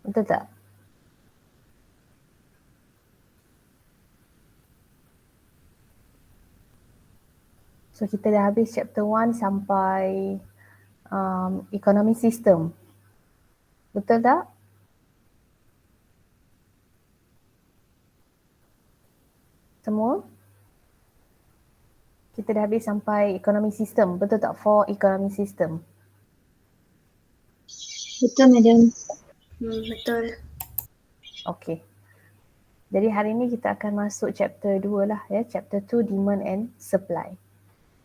Betul tak? So kita dah habis chapter 1 sampai economy system. Betul tak? Semua? Kita dah habis sampai economy system. Betul tak? For economy system. Betul, Madam. Betul. Okay. Jadi hari ni kita akan masuk chapter 2 lah ya. Chapter 2 demand and supply.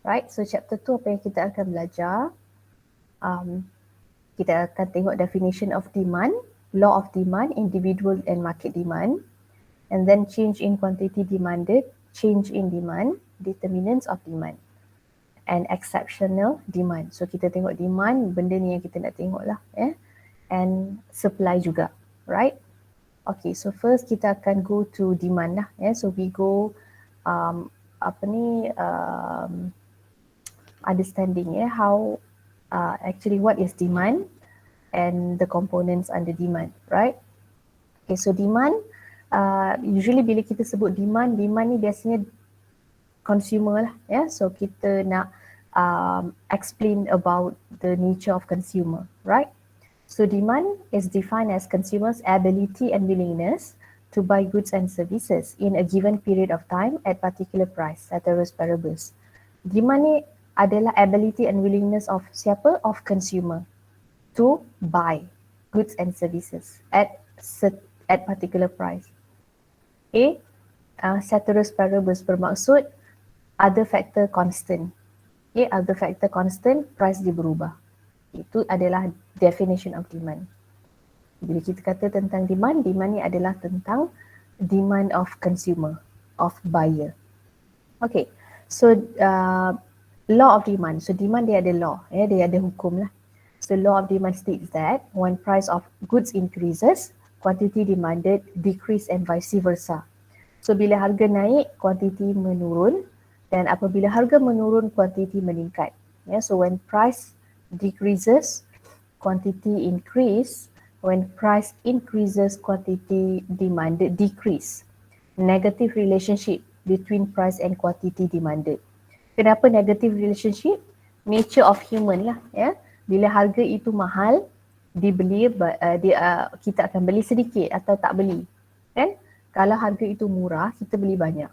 Right? So chapter 2 apa yang kita akan belajar? Kita akan tengok definition of demand, law of demand, individual and market demand, and then change in quantity demanded, change in demand, determinants of demand, and exceptional demand. So kita tengok demand, benda ni yang kita nak tengok lah ya. And supply juga, right? Okay, so first kita akan go to demand lah ya. So we go understanding ya how actually what is demand and the components under demand, right? Okay, so demand usually bila kita sebut demand ni biasanya consumer lah ya. So kita nak explain about the nature of consumer, right? So demand is defined as consumers' ability and willingness to buy goods and services in a given period of time at particular price, ceteris paribus. Demand ni adalah ability and willingness of siapa? Of consumer to buy goods and services at particular price. Okay, ceteris paribus bermaksud other factor constant. Okay, other factor constant, price dia berubah. Itu adalah definition of demand. Bila kita kata tentang demand, demand ni adalah tentang demand of consumer, of buyer. Okay, so law of demand. So demand dia ada law, dia ada hukum lah. So law of demand states that when price of goods increases, quantity demanded decrease and vice versa. So bila harga naik, quantity menurun, dan apabila harga menurun, quantity meningkat. So when price decreases, quantity increase. When price increases, quantity demanded decrease. Negative relationship between price and quantity demanded. Kenapa negative relationship? Nature of human lah ya. Bila harga itu mahal, dibeli kita akan beli sedikit atau tak beli. Kan? Kalau harga itu murah, kita beli banyak.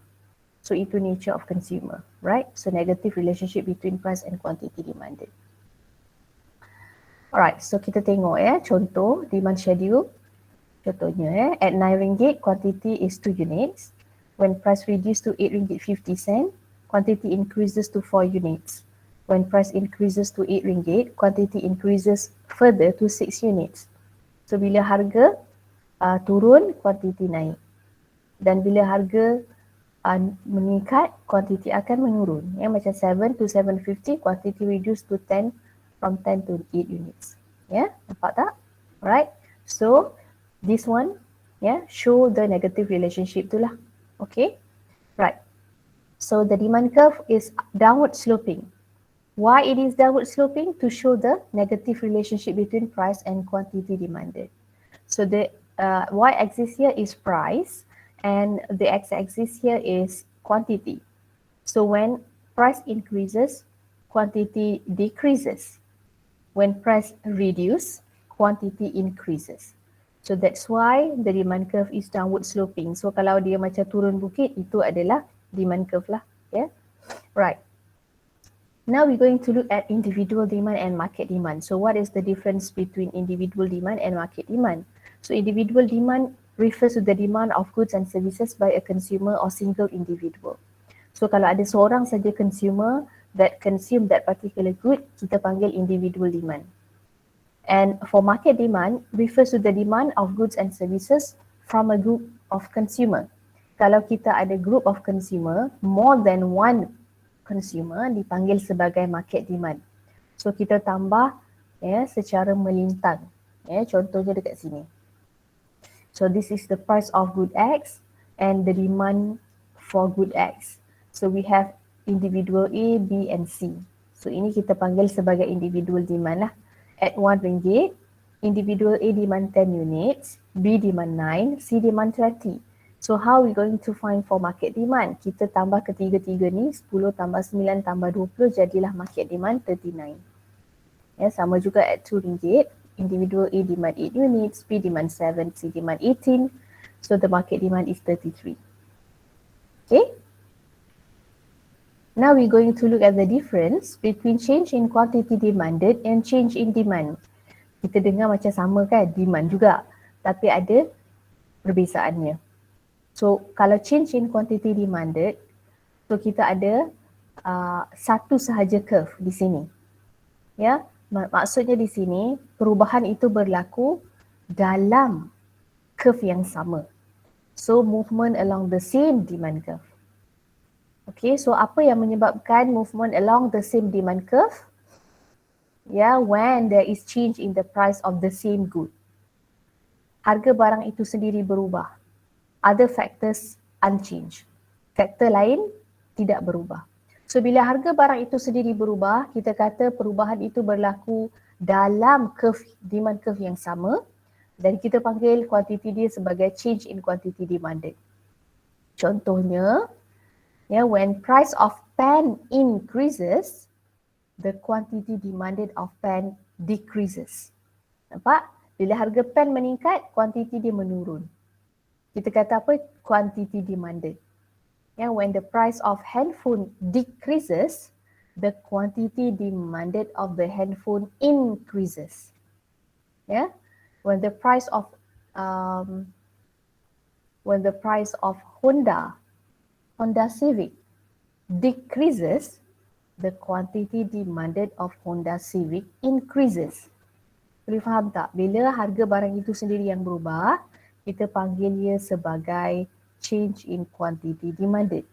So itu nature of consumer, right? So negative relationship between price and quantity demanded. Alright, so kita tengok ya contoh demand schedule. Contohnya at RM9 quantity is 2 units. When price reduced to RM8.50, quantity increases to 4 units. When price increases to RM8, quantity increases further to 6 units. So bila harga turun, quantity naik. Dan bila harga meningkat, quantity akan menurun. Ya, macam 7 to 7.50, quantity reduced to 10 from 10 to 8 units. Ya, nampak tak? Alright. So this one show the negative relationship tu lah. Okay. Right. So the demand curve is downward sloping. Why it is downward sloping? To show the negative relationship between price and quantity demanded. So the y-axis here is price and the x-axis here is quantity. So when price increases, quantity decreases. When price reduces, quantity increases. So that's why the demand curve is downward sloping. So kalau dia macam turun bukit, itu adalah demand curve lah. Yeah. Right. Now we're going to look at individual demand and market demand. So what is the difference between individual demand and market demand? So individual demand refers to the demand of goods and services by a consumer or single individual. So kalau ada seorang saja consumer that consume that particular good, kita panggil individual demand. And for market demand refers to the demand of goods and services from a group of consumer. Kalau kita ada group of consumer, more than one consumer dipanggil sebagai market demand. So kita tambah secara melintang. Contohnya dekat sini. So this is the price of good X and the demand for good X. So we have individual A, B and C. So ini kita panggil sebagai individual demand lah. At RM1, Individual A demand 10 units, B demand 9, C demand 20. So how we going to find for market demand? Kita tambah ketiga-tiga ni, 10 tambah 9 tambah 20 jadilah market demand 39. Ya, sama juga at RM2. Individual A demand 8 units, B demand 7, C demand 18. So the market demand is 33. Okay. Now we're going to look at the difference between change in quantity demanded and change in demand. Kita dengar macam sama kan, demand juga. Tapi ada perbezaannya. So kalau change in quantity demanded, so kita ada satu sahaja curve di sini. Ya, maksudnya di sini perubahan itu berlaku dalam curve yang sama. So movement along the same demand curve. Okay, so apa yang menyebabkan movement along the same demand curve? Ya, when there is change in the price of the same good. Harga barang itu sendiri berubah. Other factors unchanged. Faktor lain tidak berubah. So bila harga barang itu sendiri berubah, kita kata perubahan itu berlaku dalam curve, demand curve yang sama dan kita panggil kuantiti dia sebagai change in quantity demanded. Contohnya, when price of pen increases, the quantity demanded of pen decreases. Nampak? Bila harga pen meningkat, kuantiti dia menurun. Kita kata apa? Quantity demanded. When the price of handphone decreases, the quantity demanded of the handphone increases. When the price of Honda Civic decreases, the quantity demanded of Honda Civic increases. Boleh faham tak? Bila harga barang itu sendiri yang berubah, kita panggil dia sebagai change in quantity demanded.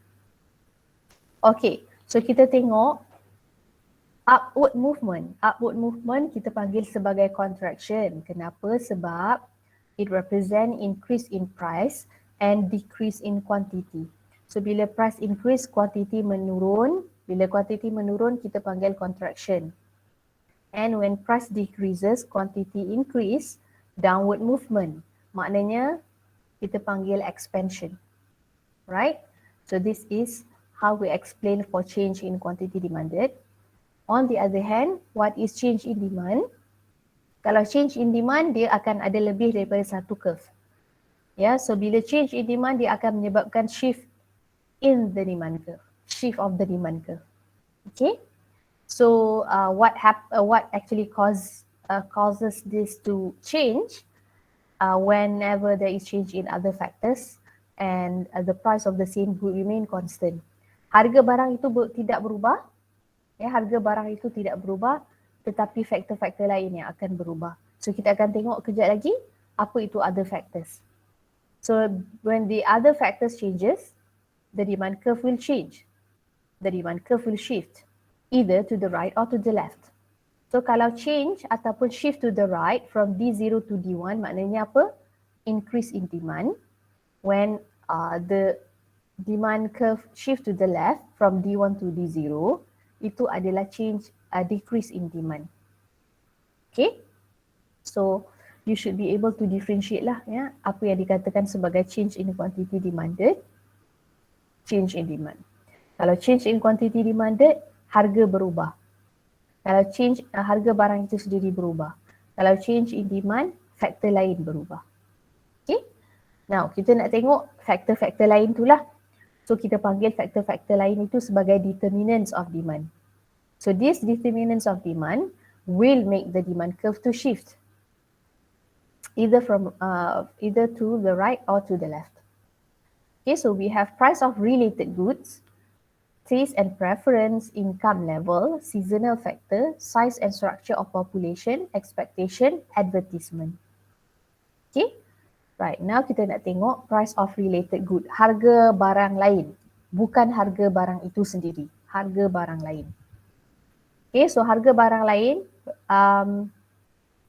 Okay, so kita tengok upward movement. Upward movement kita panggil sebagai contraction. Kenapa? Sebab it represent increase in price and decrease in quantity. So bila price increase, quantity menurun. Bila quantity menurun, kita panggil contraction. And when price decreases, quantity increase, downward movement. Maknanya kita panggil expansion. Right? So this is how we explain for change in quantity demanded. On the other hand, what is change in demand? Kalau change in demand, dia akan ada lebih daripada satu curve. So bila change in demand, dia akan menyebabkan shift in the demand curve. Shift of the demand curve. Okay? So what actually causes this to change whenever there is change in other factors and the price of the same good remain constant. Harga barang itu tidak berubah. Harga barang itu tidak berubah, tetapi faktor-faktor lain yang akan berubah. So kita akan tengok kejap lagi apa itu other factors. So when the other factors changes, the demand curve will change. The demand curve will shift either to the right or to the left. So kalau change ataupun shift to the right from D0 to D1, maknanya apa? Increase in demand. When the demand curve shift to the left from D1 to D0, itu adalah decrease in demand. Okay? So you should be able to differentiate lah apa yang dikatakan sebagai change in quantity demanded, change in demand. Kalau change in quantity demanded, harga berubah. Kalau change harga barang itu sendiri berubah. Kalau change in demand, faktor lain berubah. Okay? Now, kita nak tengok faktor-faktor lain itulah. So, kita panggil faktor-faktor lain itu sebagai determinants of demand. So, these determinants of demand will make the demand curve to shift. Either to the right or to the left. Okay, so we have price of related goods, taste and preference, income level, seasonal factor, size and structure of population, expectation, advertisement. Okay, right, now kita nak tengok price of related good, harga barang lain, bukan harga barang itu sendiri, harga barang lain. Okay, so harga barang lain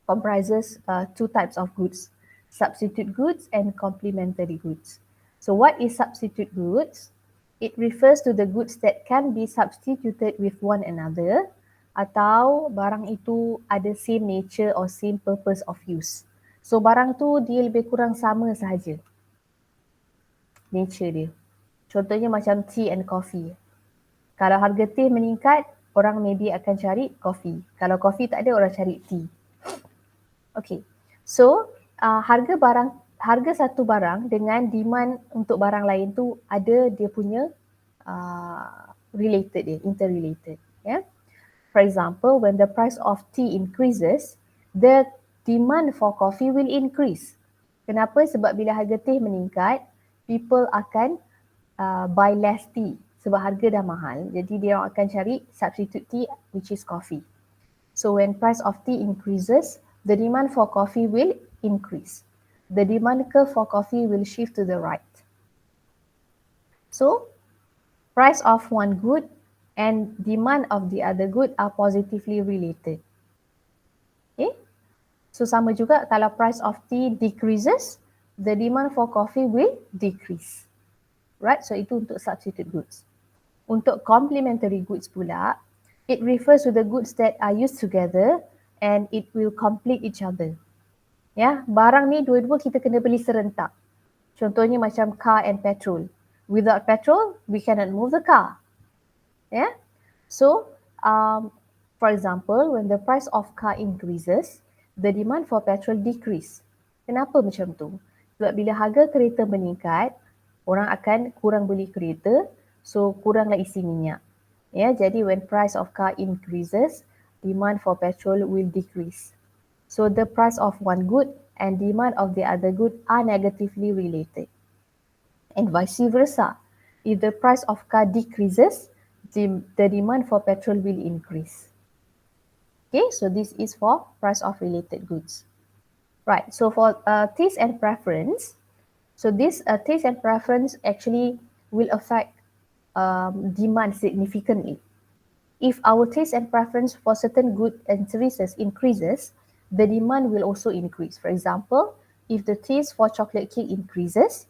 comprises two types of goods, substitute goods and complementary goods. So what is substitute goods? It refers to the goods that can be substituted with one another atau barang itu ada same nature or same purpose of use. So barang tu dia lebih kurang sama sahaja nature dia. Contohnya macam tea and coffee. Kalau harga teh meningkat, orang maybe akan cari coffee. Kalau coffee tak ada, orang cari tea. Okay, so harga satu barang dengan demand untuk barang lain tu ada dia punya related dia, interrelated. Yeah. For example, when the price of tea increases, the demand for coffee will increase. Kenapa? Sebab bila harga teh meningkat, people akan buy less tea sebab harga dah mahal. Jadi dia akan cari substitute tea which is coffee. So when price of tea increases, the demand for coffee will increase. The demand curve for coffee will shift to the right. So price of one good and demand of the other good are positively related. Okay? So sama juga kalau price of tea decreases, the demand for coffee will decrease. Right? So itu untuk substitute goods. Untuk complementary goods pula, it refers to the goods that are used together and it will complete each other. Ya, barang ni dua-dua kita kena beli serentak. Contohnya macam car and petrol. Without petrol, we cannot move the car. Yeah. So, for example, when the price of car increases, the demand for petrol decrease. Kenapa macam tu? Sebab bila harga kereta meningkat, orang akan kurang beli kereta, so kuranglah isi minyak. Ya, jadi when price of car increases, demand for petrol will decrease. So the price of one good and demand of the other good are negatively related. And vice versa. If the price of car decreases, the demand for petrol will increase. Okay, so this is for price of related goods. Right, so for taste and preference, so this taste and preference actually will affect demand significantly. If our taste and preference for certain goods and services increases, the demand will also increase. For example, if the taste for chocolate cake increases,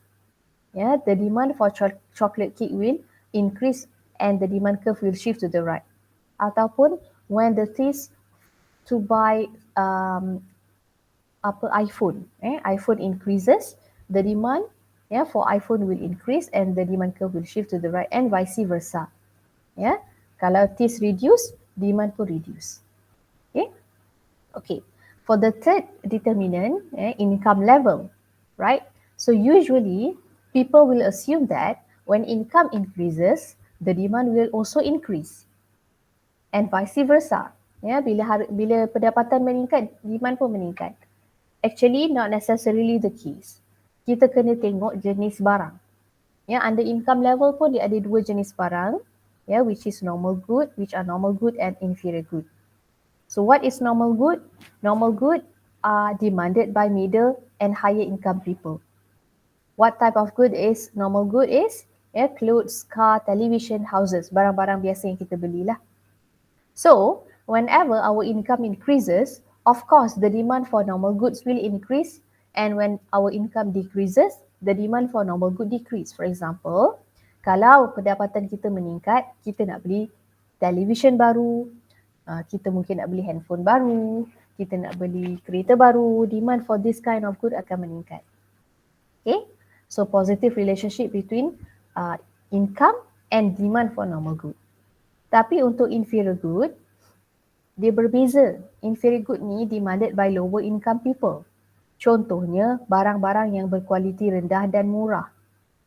the demand for chocolate cake will increase and the demand curve will shift to the right. Ataupun when the taste to buy iPhone increases, the demand for iPhone will increase and the demand curve will shift to the right and vice versa. Kalau taste reduce, demand pun reduce. Okay. For the third determinant, income level, right? So usually people will assume that when income increases, the demand will also increase, and vice versa. Bila pendapatan meningkat, demand pun meningkat. Actually, not necessarily the case. Kita kena tengok jenis barang. Under income level pun dia ada dua jenis barang, which is normal good, which are normal good and inferior good. So what is normal good? Normal good are demanded by middle and higher income people. What type of good is normal good is? Clothes, car, television, houses, barang-barang biasa yang kita belilah. So whenever our income increases, of course the demand for normal goods will increase, and when our income decreases, the demand for normal good decrease. For example, kalau pendapatan kita meningkat, kita nak beli television baru, kita mungkin nak beli handphone baru, kita nak beli kereta baru, demand for this kind of good akan meningkat. Okay, so positive relationship between income and demand for normal good. Tapi untuk inferior good, dia berbeza. Inferior good ni demanded by lower income people. Contohnya barang-barang yang berkualiti rendah dan murah.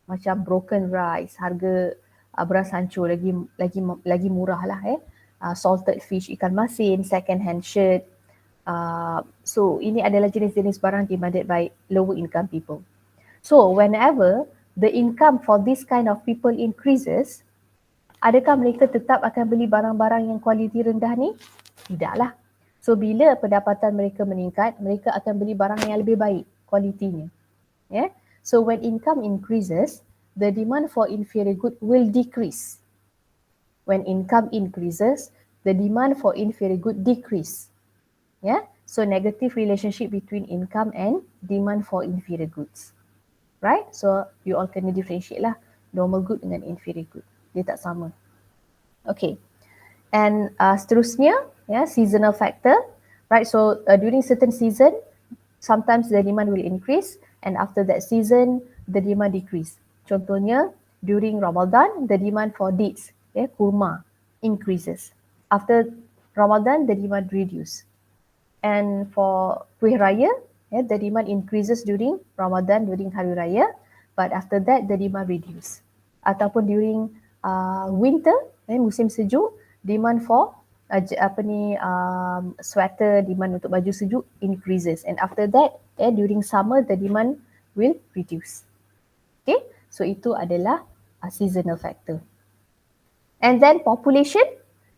Macam broken rice, harga beras hancur lagi murah lah. Salted fish, ikan masin, second hand shirt. So ini adalah jenis-jenis barang demanded by lower income people. So whenever the income for this kind of people increases, adakah mereka tetap akan beli barang-barang yang kualiti rendah ni? Tidaklah. So bila pendapatan mereka meningkat, mereka akan beli barang yang lebih baik kualitinya. So when income increases, the demand for inferior good will decrease. When income increases, the demand for inferior good decrease. So negative relationship between income and demand for inferior goods. Right? So you all kena differentiate lah normal good dengan inferior good. Dia tak sama. Okay. And seterusnya, seasonal factor, right? So during certain season, sometimes the demand will increase, and after that season, the demand decrease. Contohnya, during Ramadan, the demand for dates, kurma, increases. After Ramadan, the demand reduce. And for Kuih Raya, the demand increases during Ramadan, during Hari Raya, but after that, the demand reduce. Ataupun during winter, musim sejuk, demand for sweater, demand untuk baju sejuk increases, and after that during summer the demand will reduce. Okay, so itu adalah seasonal factor. And then population,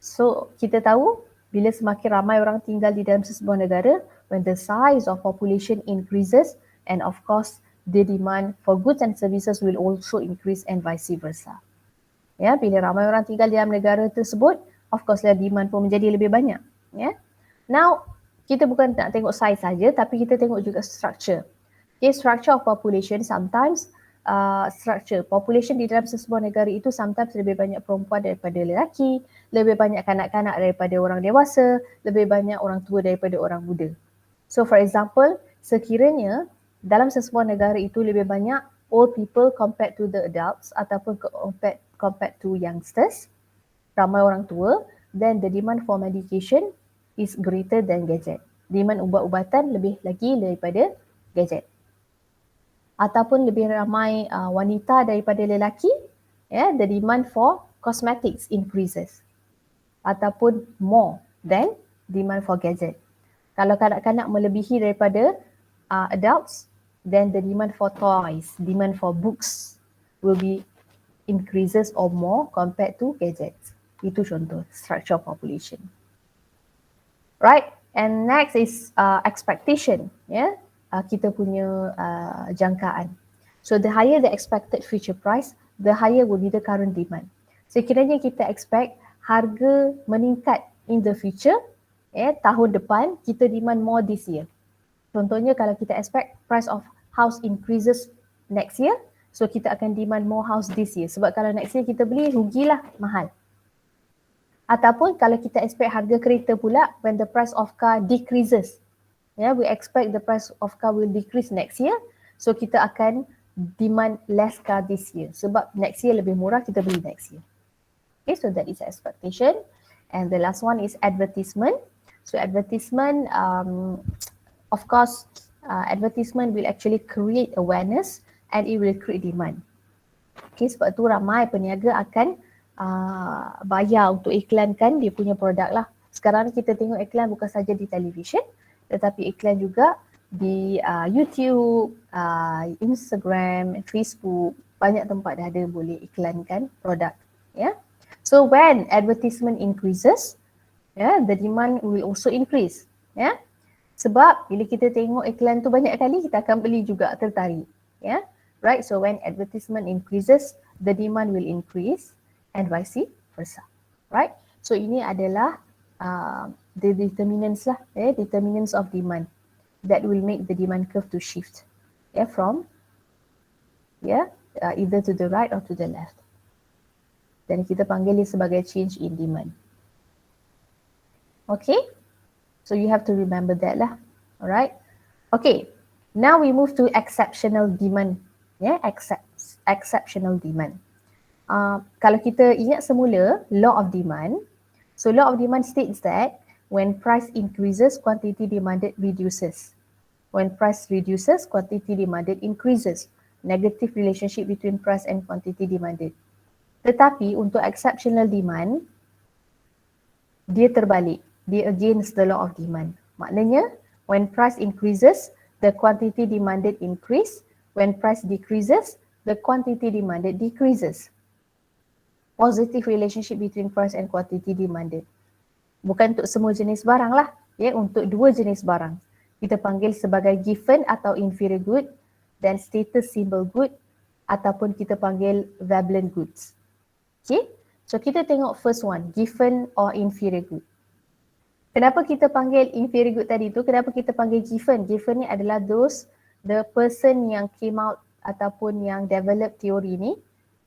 so kita tahu bila semakin ramai orang tinggal di dalam sesebuah negara, when the size of population increases, and of course the demand for goods and services will also increase, and vice versa. Ya, bila ramai orang tinggal di dalam negara tersebut, of course demand pun menjadi lebih banyak. Ya. Now, kita bukan nak tengok size saja, tapi kita tengok juga structure. Okay, structure of population sometimes structure population di dalam sesebuah negara itu sometimes lebih banyak perempuan daripada lelaki, lebih banyak kanak-kanak daripada orang dewasa, lebih banyak orang tua daripada orang muda. So for example, sekiranya dalam sesebuah negara itu lebih banyak old people compared to the adults ataupun compared to youngsters, ramai orang tua, then the demand for medication is greater than gadget. Demand ubat-ubatan lebih lagi daripada gadget. Ataupun lebih ramai wanita daripada lelaki, the demand for cosmetics increases. Ataupun more than demand for gadget. Kalau kanak-kanak melebihi daripada adults, then the demand for toys, demand for books will be increases or more compared to gadgets. Itu contoh structure of population. Right, and next is expectation. Kita punya jangkaan. So the higher the expected future price, the higher will be the current demand. Sekiranya kita expect harga meningkat in the future, tahun depan kita demand more this year. Contohnya kalau kita expect price of house increases next year, so kita akan demand more house this year. Sebab kalau next year kita beli, rugilah, mahal. Ataupun kalau kita expect harga kereta pula, when the price of car decreases, we expect the price of car will decrease next year, so kita akan demand less car this year. Sebab next year lebih murah, kita beli next year. Okay, so that is expectation. And the last one is advertisement. So advertisement, of course, advertisement will actually create awareness and it will create demand. Okay, sebab tu ramai peniaga akan bayar untuk iklankan dia punya produk lah. Sekarang kita tengok iklan bukan saja di television, tetapi iklan juga di YouTube, Instagram, Facebook, banyak tempat dah ada boleh iklankan produk. So when advertisement increases, the demand will also increase. Sebab bila kita tengok iklan tu banyak kali, kita akan beli juga, tertarik. Right, so when advertisement increases, the demand will increase and vice versa. Right, so ini adalah the determinants lah, determinants of demand that will make the demand curve to shift from either to the right or to the left. Dan kita panggil dia sebagai change in demand. Okay, so you have to remember that lah. Alright, okay, now we move to exceptional demand. Exceptional demand. Kalau kita ingat semula law of demand, so law of demand states that when price increases, quantity demanded reduces. When price reduces, quantity demanded increases. Negative relationship between price and quantity demanded. Tetapi untuk exceptional demand, dia terbalik. Dia against the law of demand. Maknanya, when price increases, the quantity demanded increase. When price decreases, the quantity demanded decreases. Positive relationship between price and quantity demanded. Bukan untuk semua jenis barang lah, untuk dua jenis barang. Kita panggil sebagai given atau inferior good, dan status symbol good, ataupun kita panggil vablen goods. Okay, so kita tengok first one, given or inferior good. Kenapa kita panggil inferior good tadi tu? Kenapa kita panggil given? Given ni adalah the person yang came out ataupun yang develop teori ni,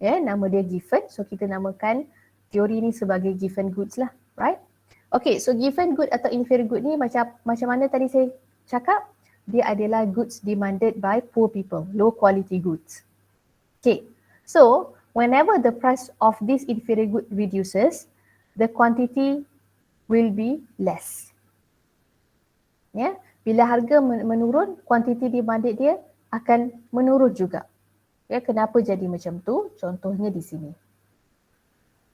nama dia given, so kita namakan teori ni sebagai given goods lah. Right? Okay, so given good atau inferior good ni macam mana tadi saya cakap? Dia adalah goods demanded by poor people, low quality goods. Okay, so whenever the price of this inferior good reduces, the quantity will be less. Ya, bila harga menurun, quantity demanded dia akan menurun juga. Ya, kenapa jadi macam tu? Contohnya di sini.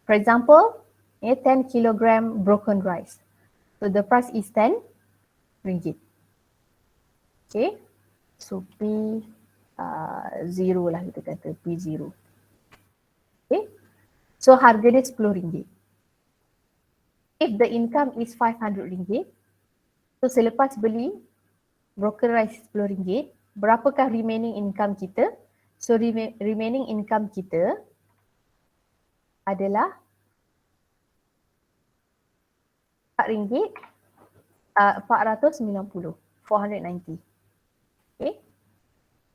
For example, 10 kilogram broken rice. So the price is 10 ringgit. Okay, so P0 lah kita kata, P0. Okay, so harga dia 10 ringgit. If the income is 500 ringgit, so selepas beli broken rice 10 ringgit, berapakah remaining income kita? So remaining income kita adalah RM490, 490. Okay.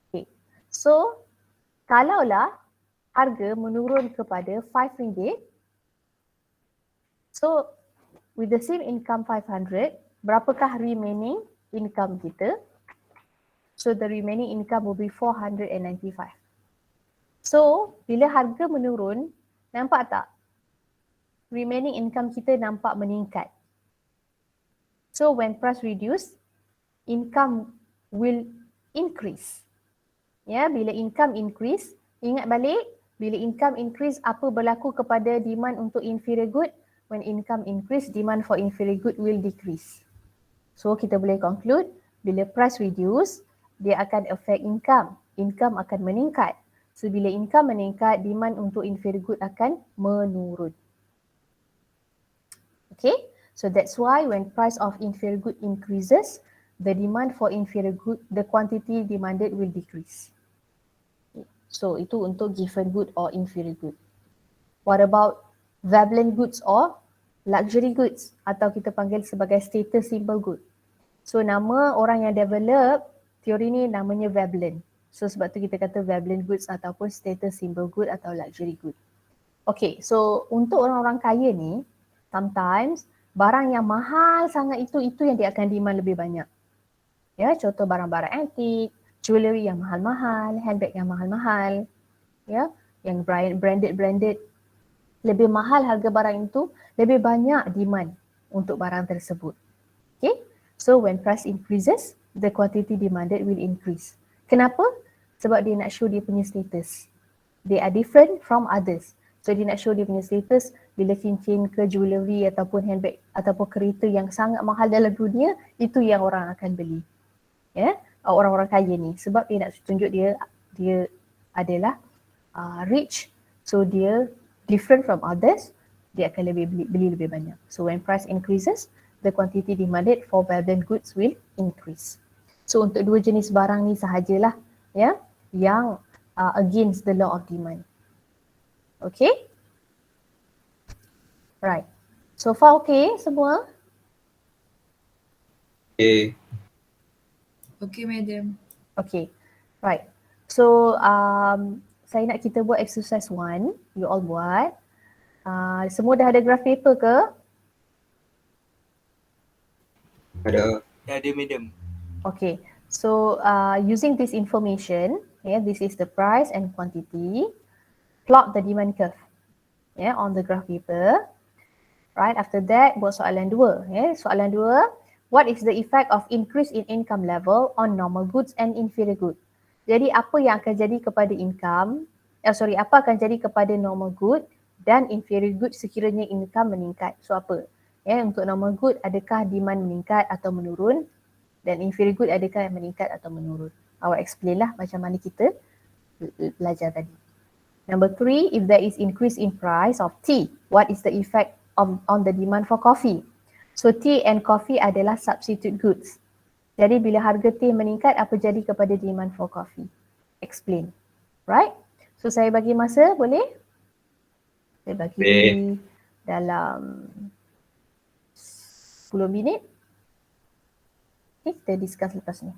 Okay. So kalaulah harga menurun kepada RM5, so with the same income 500, berapakah remaining income kita? So the remaining income will be 495. So bila harga menurun, nampak tak? Remaining income kita nampak meningkat. So when price reduce, income will increase. Ya, bila income increase, ingat balik, bila income increase, apa berlaku kepada demand untuk inferior good? When income increase, demand for inferior good will decrease. So kita boleh conclude, bila price reduce, dia akan affect income. Income akan meningkat. So bila income meningkat, demand untuk inferior good akan menurun. Okay, so that's why when price of inferior good increases, the demand for inferior good, the quantity demanded will decrease. So itu untuk given good or inferior good. What about Veblen goods or luxury goods atau kita panggil sebagai status symbol good? So nama orang yang develop teori ni namanya Veblen. So sebab tu kita kata Veblen goods ataupun status symbol good atau luxury good. Okay, so untuk orang-orang kaya ni, sometimes barang yang mahal sangat itu yang dia akan demand lebih banyak. Ya, contoh barang-barang antik, jewelry yang mahal-mahal, handbag yang mahal-mahal, ya, yang branded, lebih mahal harga barang itu, lebih banyak demand untuk barang tersebut. Okay, so when price increases, the quantity demanded will increase. Kenapa? Sebab dia nak show dia punya status. They are different from others. So dia nak show dia punya status bila cincin ke jewelry ataupun handbag ataupun kereta yang sangat mahal dalam dunia, itu yang orang akan beli. Ya, orang-orang kaya ni, sebab dia nak tunjuk dia adalah rich, so dia different from others, dia akan beli lebih banyak. So when price increases, the quantity demanded for Veblen goods will increase. So untuk dua jenis barang ni sahajalah ya yang against the law of demand. Okay? Right. So far okay semua? Okay. Okay, madam. Okay. Right. So saya nak kita buat exercise 1. You all buat. Semua dah ada graph paper ke? Ada. Ada, madam. Okay. So using this information, this is the price and quantity. Plot the demand curve on the graph paper. Right, after that buat soalan 2. Soalan 2, what is the effect of increase in income level on normal goods and inferior good? Jadi apa yang akan jadi kepada apa akan jadi kepada normal good dan inferior good sekiranya income meningkat? So apa? Untuk normal good, adakah demand meningkat atau menurun? Dan inferior good, adakah yang meningkat atau menurun? Awak explain lah macam mana kita belajar tadi. Number 3, if there is increase in price of tea, what is the effect on the demand for coffee? So tea and coffee adalah substitute goods. Jadi bila harga tea meningkat, apa jadi kepada demand for coffee? Explain. Right? So saya bagi masa, boleh? Saya bagi dalam 10 minit. Okay, kita discuss lepas ni.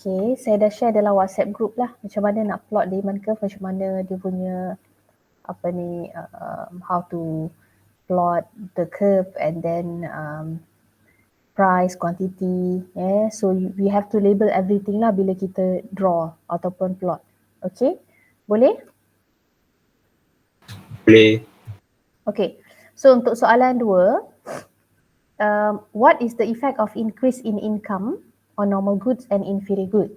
Okay, saya dah share dalam WhatsApp group lah macam mana nak plot demand curve, macam mana dia punya how to plot the curve and then price, quantity, so we have to label everything lah bila kita draw ataupun plot. Okay, boleh? Boleh. Okay, so untuk soalan 2, what is the effect of increase in income on normal goods and inferior good?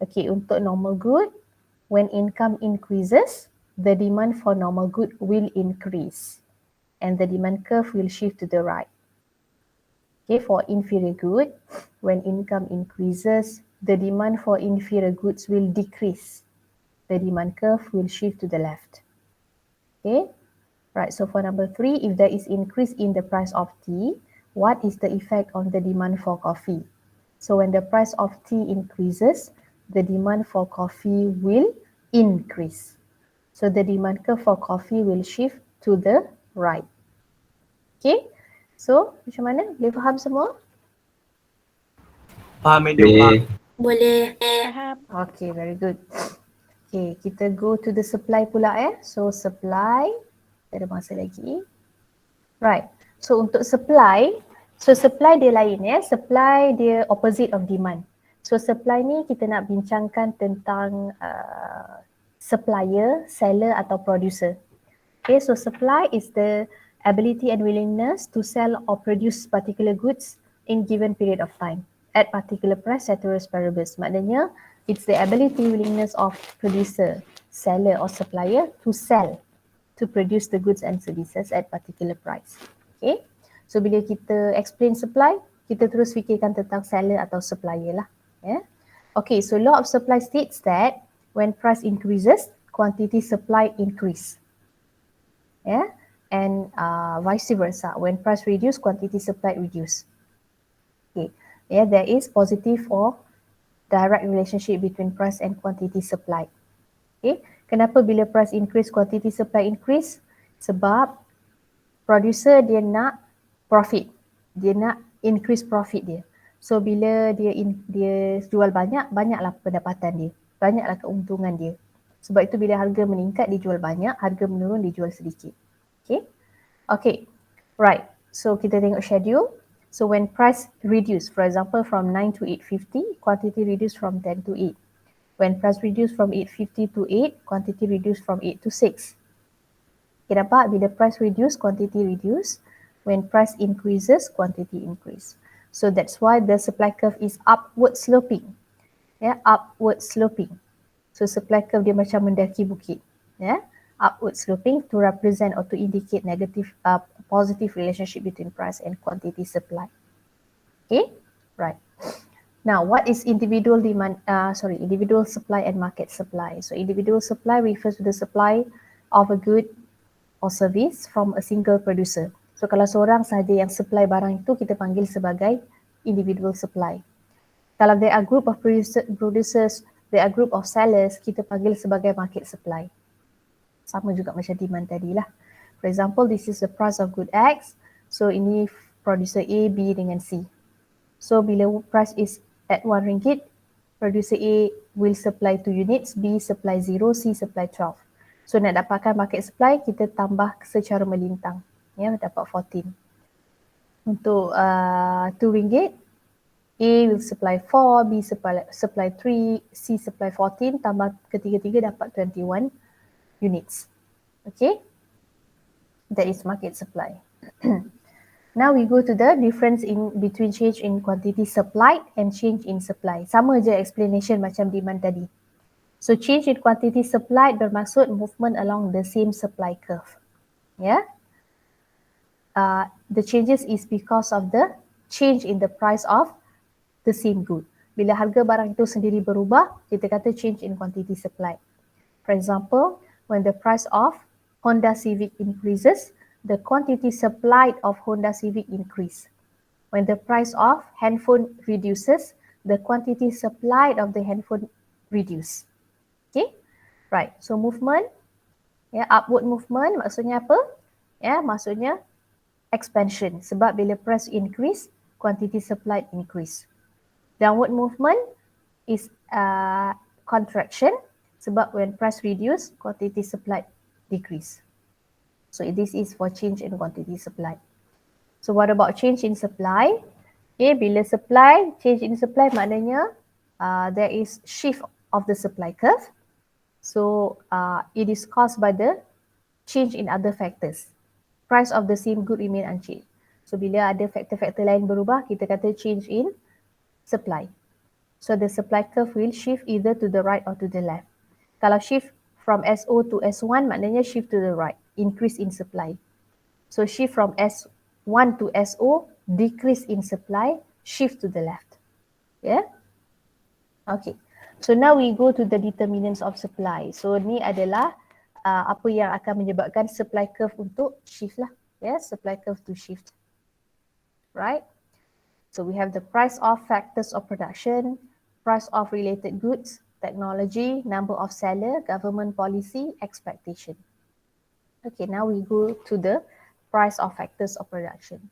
Okay, untuk normal good, when income increases, the demand for normal good will increase and the demand curve will shift to the right. Okay, for inferior good, when income increases, the demand for inferior goods will decrease. The demand curve will shift to the left. Okay, right, so for number 3, if there is increase in the price of tea, what is the effect on the demand for coffee? So when the price of tea increases, the demand for coffee will increase. So the demand curve for coffee will shift to the right. Okay, so macam mana? Boleh faham semua? Faham medium, faham. Boleh. Boleh. Okay, very good. Okay, kita go to the supply pula So supply, ada masa lagi. Right, so untuk supply, supply dia lain supply dia opposite of demand. So supply ni kita nak bincangkan tentang supplier, seller atau producer. Okay, so supply is the ability and willingness to sell or produce particular goods in given period of time at particular price ceteris paribus. Maknanya it's the ability, willingness of producer, seller or supplier to sell, to produce the goods and services at particular price. Okay, so bila kita explain supply, kita terus fikirkan tentang seller atau supplier lah. Okay, so law of supply states that when price increases, quantity supply increase. And vice versa, when price reduce, quantity supply reduce. Okay, there is positive or direct relationship between price and quantity supply. Okay, kenapa bila price increase, quantity supply increase? Sebab producer dia nak profit, dia nak increase profit dia. So bila dia jual banyak, banyaklah pendapatan dia, banyaklah keuntungan dia. Sebab itu bila harga meningkat, dia jual banyak, harga menurun, dia jual sedikit. Okay, right. So kita tengok schedule. So when price reduce, for example from 9 to 8.50, quantity reduce from 10 to 8. When price reduce from 8.50 to 8, quantity reduce from 8 to 6. Okay, nampak bila price reduce, quantity reduce. When price increases, quantity increase. So that's why the supply curve is upward sloping. Upward sloping. So supply curve dia macam mendaki bukit. Upward sloping to represent or to indicate positive relationship between price and quantity supply. Okay, right. Now, what is individual supply and market supply? So individual supply refers to the supply of a good or service from a single producer. So kalau seorang sahaja yang supply barang itu, kita panggil sebagai individual supply. Kalau there are group of producers, there are group of sellers, kita panggil sebagai market supply. Sama juga macam demand tadi lah. For example, this is the price of good X. So ini producer A, B dengan C. So bila price is at RM1, producer A will supply 2 units, B supply 0, C supply 12. So nak dapatkan market supply, kita tambah secara melintang. Dapat 14. Untuk RM2, A will supply 4, B supply 3, C supply 14, tambah ketiga-tiga dapat 21 units. Okay, that is market supply. Now we go to the difference in between change in quantity supplied and change in supply. Sama je explanation macam demand tadi. So change in quantity supplied bermaksud movement along the same supply curve. The changes is because of the change in the price of the same good. Bila harga barang itu sendiri berubah, kita kata change in quantity supplied. For example, when the price of Honda Civic increases, the quantity supplied of Honda Civic increase. When the price of handphone reduces, the quantity supplied of the handphone reduce. Okay, right. So movement, upward movement maksudnya apa? Maksudnya expansion. Sebab bila price increase, quantity supplied increase. Downward movement is contraction sebab when price reduce, quantity supplied decrease. So this is for change in quantity supplied. So what about change in supply? Okay, bila supply, change in supply maknanya there is shift of the supply curve. So it is caused by the change in other factors. Price of the same good remain unchanged. So bila ada faktor-faktor lain berubah, kita kata change in supply. So the supply curve will shift either to the right or to the left. Kalau shift from SO to S1 maknanya shift to the right, increase in supply. So shift from S1 to SO, decrease in supply, shift to the left. Yeah? Okay. So now we go to the determinants of supply. So ni adalah apa yang akan menyebabkan supply curve untuk shift lah. Yeah, supply curve to shift. Right? So we have the price of factors of production, price of related goods, technology, number of seller, government policy, expectation. Okay, now we go to the price of factors of production.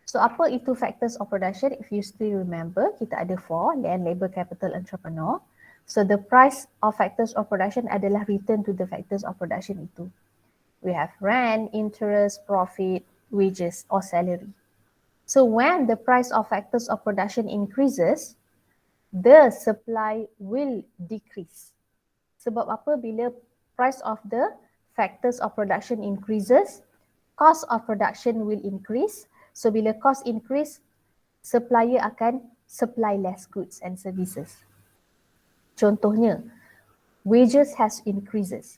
So apa itu factors of production? If you still remember, kita ada 4, land, labor, capital, entrepreneur. So the price of factors of production adalah return to the factors of production itu. We have rent, interest, profit, wages or salary. So when the price of factors of production increases, the supply will decrease. Sebab apa? Bila price of the factors of production increases, cost of production will increase. So bila cost increase, supplier akan supply less goods and services. Contohnya, wages has increases.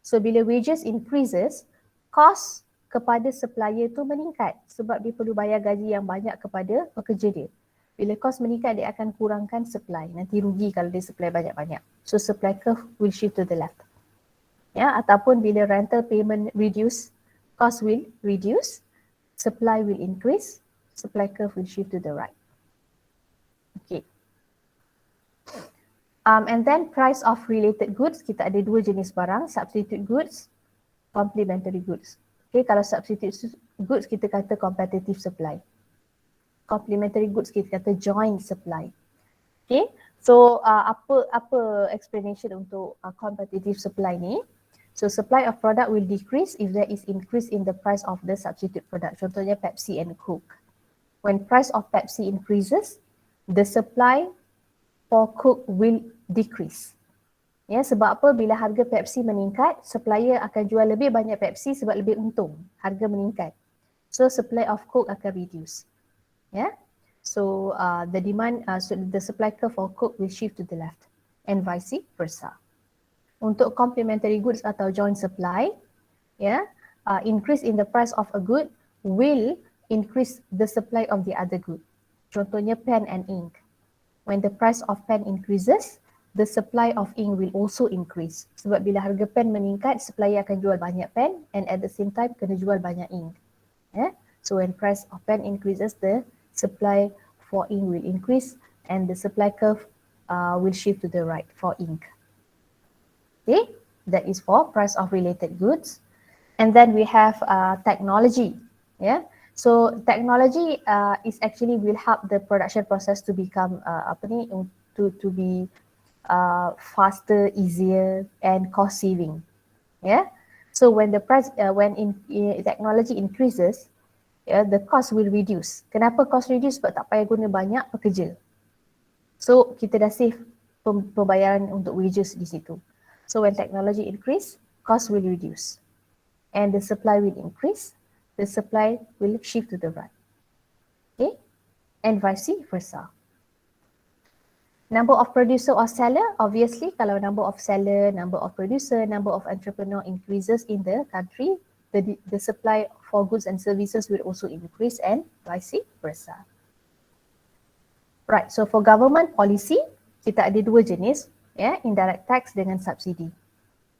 So bila wages increases, cost kepada supplier tu meningkat sebab dia perlu bayar gaji yang banyak kepada pekerja dia. Bila cost meningkat, dia akan kurangkan supply. Nanti rugi kalau dia supply banyak-banyak. So supply curve will shift to the left. Ya, ataupun bila rental payment reduce, cost will reduce, supply will increase, supply curve will shift to the right. Okay. And then price of related goods, kita ada 2 jenis barang, substitute goods, complementary goods. Okay, kalau substitute goods kita kata competitive supply. Complementary goods kita kata joint supply. Okay, so apa explanation untuk competitive supply ni? So supply of product will decrease if there is increase in the price of the substitute product. Contohnya Pepsi and Coke. When price of Pepsi increases, the supply for Coke will decrease. Ya, sebab apa? Bila harga Pepsi meningkat, supplier akan jual lebih banyak Pepsi sebab lebih untung. Harga meningkat. So supply of Coke akan reduce. Ya. So the demand, so the supply curve for Coke will shift to the left and vice versa. Untuk complementary goods atau joint supply, ya, increase in the price of a good will increase the supply of the other good. Contohnya pen and ink. When the price of pen increases, the supply of ink will also increase. Sebab bila harga pen meningkat, supplier akan jual banyak pen and at the same time kena jual banyak ink. Yeah? So when price of pen increases, the supply for ink will increase and the supply curve will shift to the right for ink. Okay, that is for price of related goods. And then we have technology. Yeah, so technology is actually will help the production process to become to be faster, easier, and cost saving. Yeah, so when the price technology increases, the cost will reduce. Kenapa cost reduce? Sebab tak payah guna banyak pekerja. So kita dah save pembayaran untuk wages di situ. So when technology increase, cost will reduce, and the supply will increase. The supply will shift to the right. Okay, and vice versa. Number of producer or seller, obviously kalau number of seller, number of producer, number of entrepreneur increases in the country, the supply for goods and services will also increase and vice versa. Right, so for government policy, kita ada 2 jenis, ya, indirect tax dengan subsidi.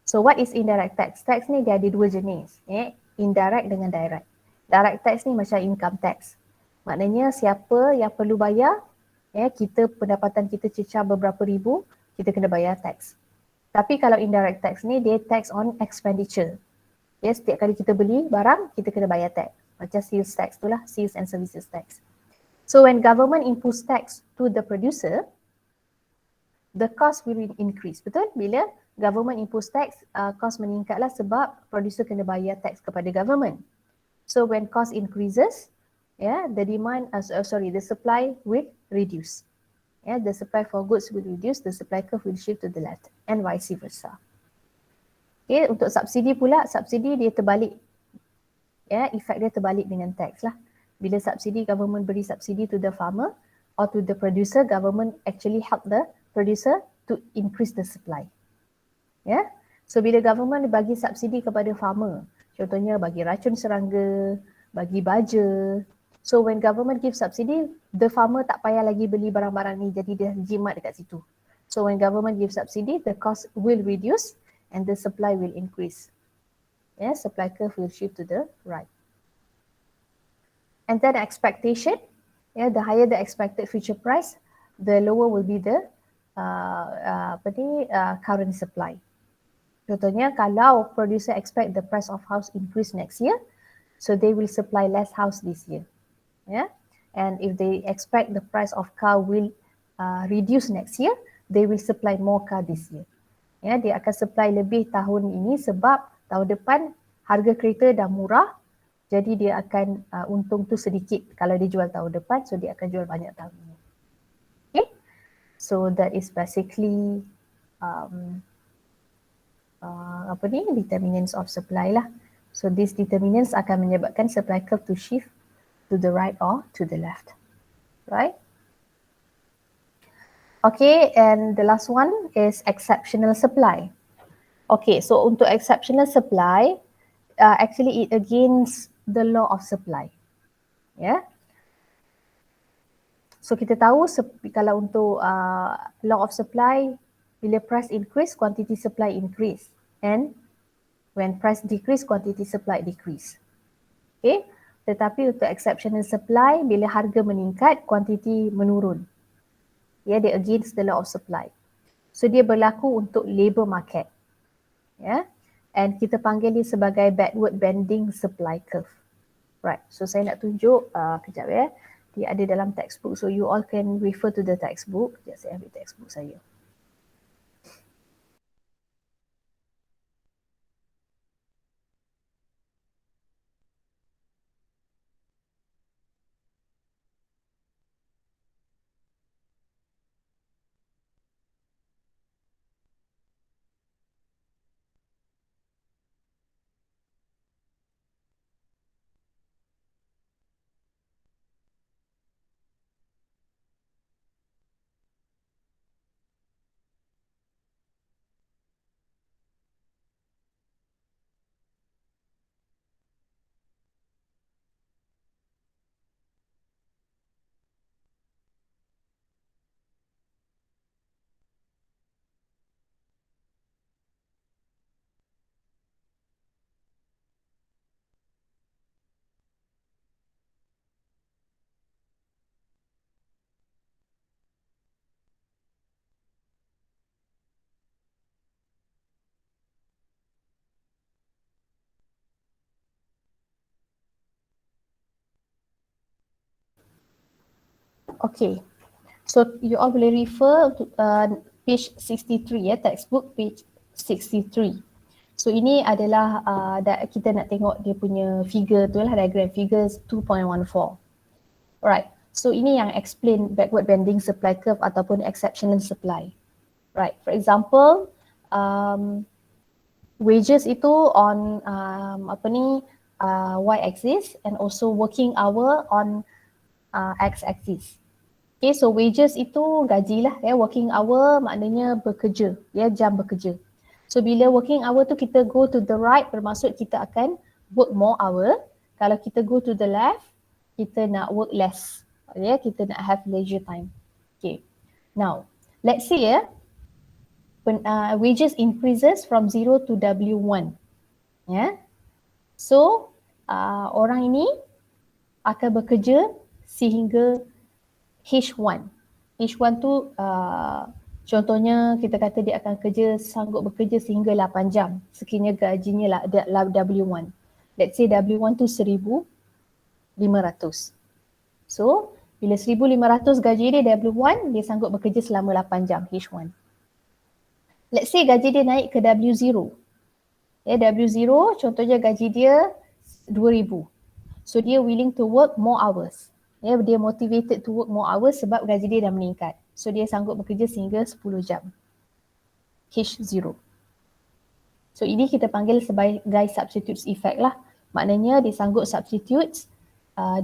So what is indirect tax? Tax ni dia ada 2 jenis, ya, indirect dengan direct. Direct tax ni macam income tax. Maknanya siapa yang perlu bayar, ya, kita pendapatan kita cecah beberapa ribu, kita kena bayar tax. Tapi kalau indirect tax ni dia tax on expenditure. Ya, setiap kali kita beli barang, kita kena bayar tax. Macam sales tax tu lah, sales and services tax. So when government impose tax to the producer, the cost will increase. Betul? Bila government impose tax, cost meningkatlah sebab producer kena bayar tax kepada government. So when cost increases, the demand, the supply will reduce. The supply for goods will reduce, the supply curve will shift to the left and vice versa. Okay, untuk subsidi pula, subsidi dia terbalik. Efek dia terbalik dengan tax lah. Bila subsidi, government beri subsidi to the farmer or to the producer, government actually help the producer to increase the supply. So bila government bagi subsidi kepada farmer, contohnya bagi racun serangga, bagi baja. So when government give subsidi, the farmer tak payah lagi beli barang-barang ni, jadi dia jimat dekat situ. So when government give subsidi, the cost will reduce and the supply will increase. Supply curve will shift to the right. And then expectation, the higher the expected future price, the lower will be the current supply. Contohnya kalau producer expect the price of house increase next year, so they will supply less house this year. And if they expect the price of car will reduce next year, they will supply more car this year. Dia akan supply lebih tahun ini sebab tahun depan harga kereta dah murah, jadi dia akan untung tu sedikit kalau dia jual tahun depan, so dia akan jual banyak tahun ini. Okay, so that is basically determinants of supply lah. So these determinants akan menyebabkan supply curve to shift to the right or to the left, right? Okay, and the last one is exceptional supply. Okay, so untuk exceptional supply, actually it against the law of supply. So kita tahu kalau untuk law of supply, bila price increase, quantity supply increase. And when price decrease, quantity supply decrease. Okay, tetapi untuk exceptional supply, bila harga meningkat, quantity menurun. Dia against the law of supply. So dia berlaku untuk labour market. And kita panggil dia sebagai backward bending supply curve. Right, so saya nak tunjuk kejap dia ada dalam textbook, so you all can refer to the textbook. Sekejap saya ambil textbook saya. Okay, so you all boleh refer to page 63 textbook page 63. So ini adalah kita nak tengok dia punya figure tu lah, diagram figures 2.14. Alright, so ini yang explain backward bending supply curve ataupun exceptional supply. Right, for example, wages itu on y-axis and also working hour on x-axis. Okay, so wages itu gaji lah, working hour maknanya bekerja, jam bekerja. So bila working hour tu kita go to the right, bermaksud kita akan work more hour. Kalau kita go to the left, kita nak work less. Kita nak have leisure time. Okay, now let's say when wages increases from 0 to W1. So orang ini akan bekerja sehingga H1. H1 tu contohnya kita kata dia akan sanggup bekerja sehingga 8 jam. Sekiranya gajinya W1. Let's say W1 tu 1,500. So bila 1,500 gaji dia W1, dia sanggup bekerja selama 8 jam H1. let's say gaji dia naik ke W0. W0 contohnya gaji dia 2,000. So dia willing to work more hours. Dia motivated to work more hours sebab gaji dia dah meningkat. So dia sanggup bekerja sehingga 10 jam. H0. So ini kita panggil sebagai substitutes effect lah. Maknanya dia sanggup substitutes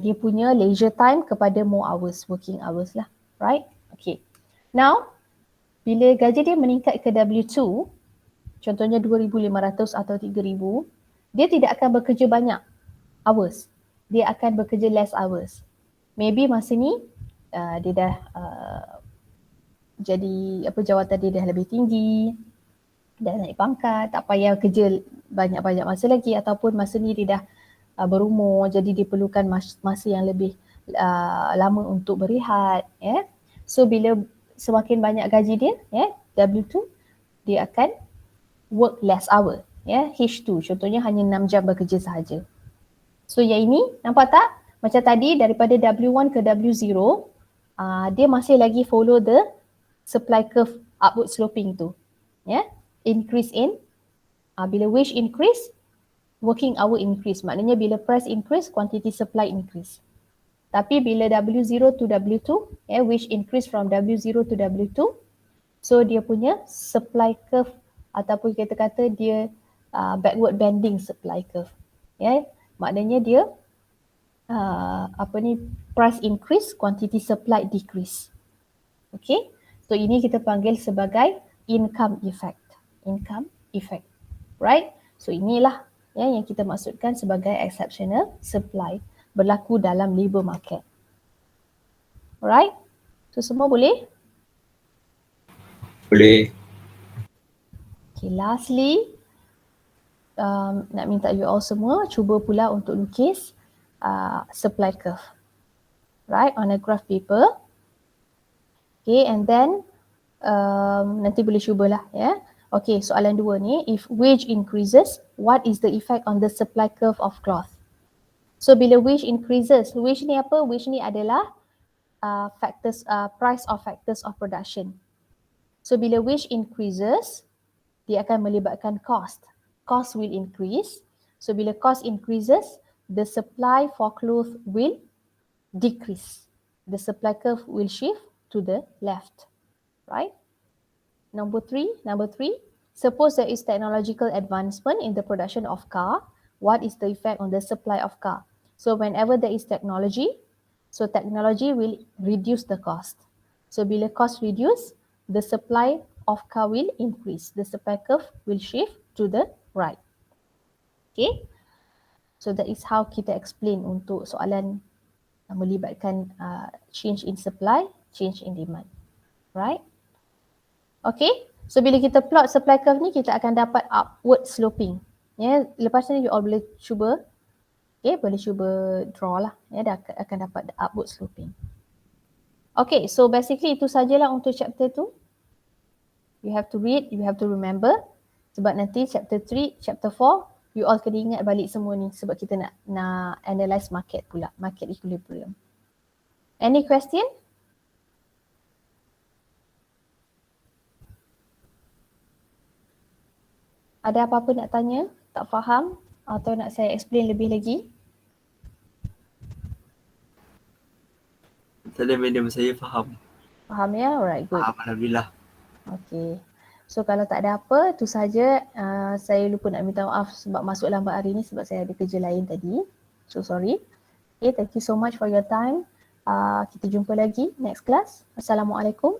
dia punya leisure time kepada more hours, working hours lah. Right? Okay. Now, bila gaji dia meningkat ke W2, contohnya 2,500 atau 3,000, dia tidak akan bekerja banyak hours. Dia akan bekerja less hours. Maybe masa ni dia dah jadi jawatan dia dah lebih tinggi, dah naik pangkat, tak payah kerja banyak-banyak masa lagi, ataupun masa ni dia dah berumur, jadi dia perlukan masa yang lebih lama untuk berehat. So bila semakin banyak gaji dia, W2, dia akan work less hour. H2 contohnya hanya 6 jam bekerja sahaja. So yang ini nampak tak? Macam tadi daripada W1 ke W0, dia masih lagi follow the supply curve upward sloping tu. Increase in, bila wage increase, working hour increase. Maknanya bila price increase, quantity supply increase. Tapi bila W0 to W2, wage increase from W0 to W2, so dia punya supply curve ataupun kita kata dia backward bending supply curve. Maknanya dia price increase, quantity supply decrease. Okay, so ini kita panggil sebagai income effect. Income effect, right? So inilah yang kita maksudkan sebagai exceptional supply berlaku dalam labour market. Alright, so semua boleh? Boleh. Okay, lastly, nak minta you all semua cuba pula untuk lukis supply curve, right, on a graph paper. Okay, and then nanti boleh cubalah Okay, soalan 2 ni, if wage increases, what is the effect on the supply curve of cloth? So bila wage increases, wage ni apa? Wage ni adalah factors, price of factors of production. So bila wage increases, dia akan melibatkan cost. Cost will increase. So bila cost increases, the supply for cloth will decrease. The supply curve will shift to the left, right? Number three, suppose there is technological advancement in the production of car. What is the effect on the supply of car? So whenever there is technology, so technology will reduce the cost. So bila cost reduce, the supply of car will increase. The supply curve will shift to the right. Okay, so that is how kita explain untuk soalan melibatkan change in supply, change in demand, right? Okay, so bila kita plot supply curve ni, kita akan dapat upward sloping. Lepas ni you all boleh cuba, boleh cuba draw lah. Dia akan dapat the upward sloping. Okay, so basically itu sajalah untuk chapter 2. You have to read, you have to remember. Sebab nanti chapter 3, chapter 4, you all kena ingat balik semua ni sebab kita nak analyse market pula, market equilibrium. Any question? Ada apa-apa nak tanya? Tak faham? Atau nak saya explain lebih lagi? Tak ada, madam, saya faham. Faham ya? Alright, good. Faham, alhamdulillah. Okay. So kalau tak ada apa, itu saja. Saya lupa nak minta maaf sebab masuk lambat hari ni sebab saya ada kerja lain tadi. So sorry. Okay, thank you so much for your time. Kita jumpa lagi next class. Assalamualaikum.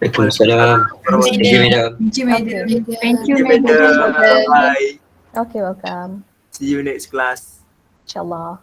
Waalaikumsalam. Thank you, madam. Thank you, madam. Thank you, Okay, madam. madam. Bye. Okay, welcome. See you next class. InsyaAllah.